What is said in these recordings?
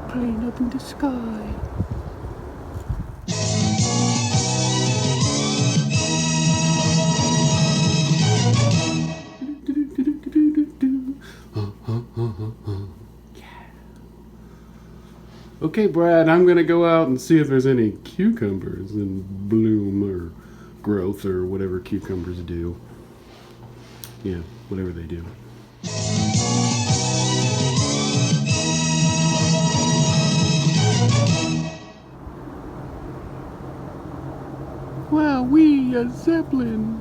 plane up in the sky. Okay, Brad, I'm going to go out and see if there's any cucumbers in bloom or growth or whatever cucumbers do. Yeah, whatever they do. Wow, a Zeppelin.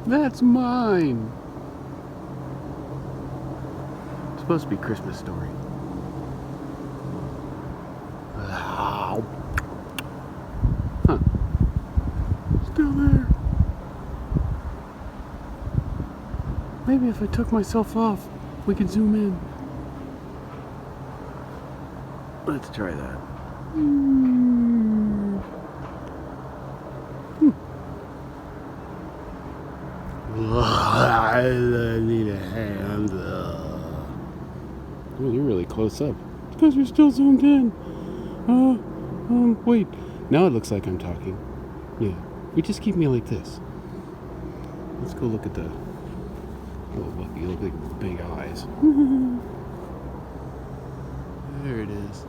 That's mine. It's supposed to be Christmas Story. Huh. Still there. Maybe if I took myself off, we could zoom in. Let's try that. I need a hand. Oh, you're really close up. It's because you're still zoomed in. Wait. Now it looks like I'm talking. Yeah. You just keep me like this. Let's go look at the... Oh, look, you look like big eyes. There it is.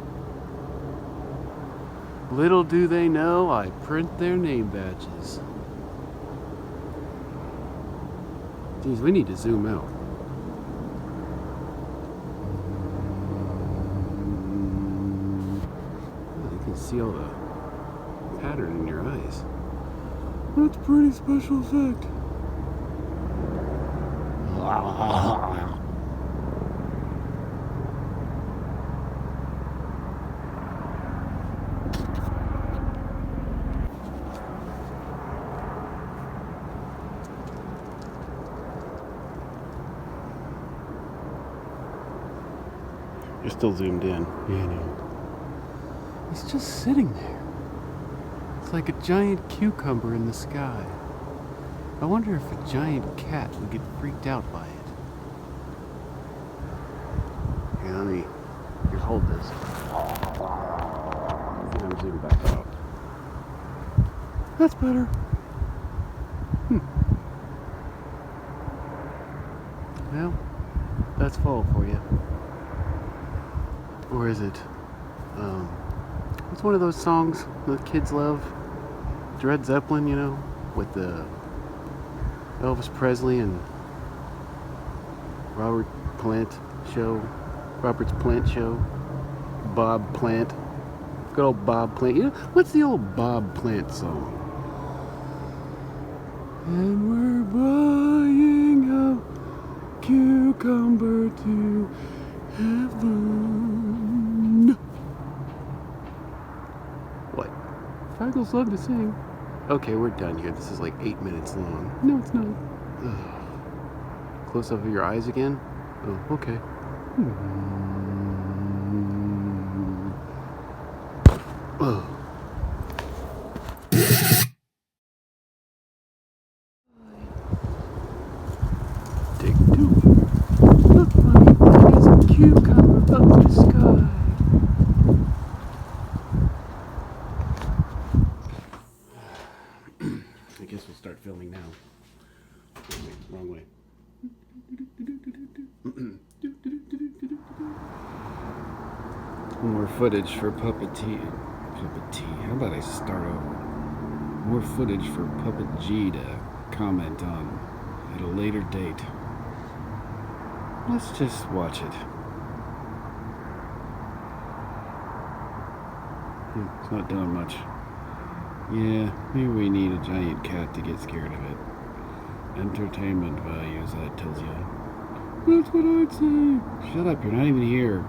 Little do they know, I print their name badges. Geez, we need to zoom out. Oh, you can see all the pattern in your eyes. That's a pretty special effect. You're still zoomed in. Yeah, I know. He's just sitting there. It's like a giant cucumber in the sky. I wonder if a giant cat would get freaked out by it. Here, let me... Here, hold this. And I'm zooming back out. That's better. Well, that's fall for you. Or is it, it's one of those songs that kids love. Led Zeppelin, you know, with the Elvis Presley and Robert's Plant show. Bob Plant. Good old Bob Plant. You know, what's the old Bob Plant song? And we're buying a cucumber to heaven. What? Fraggles love to sing. Okay, we're done here. This is like 8 minutes long. No, it's not. Close up of your eyes again? Oh, okay. Oh. Take two. Look, Mommy, there's a cucumber up in the sky. I guess we'll start filming now. Wrong way. More footage for Puppet T. How about I start over? More footage for Puppet G to comment on at a later date. Let's just watch it. It's not doing much. Yeah, maybe we need a giant cat to get scared of it. Entertainment values, that tells you. That's what I'd say. Shut up, you're not even here.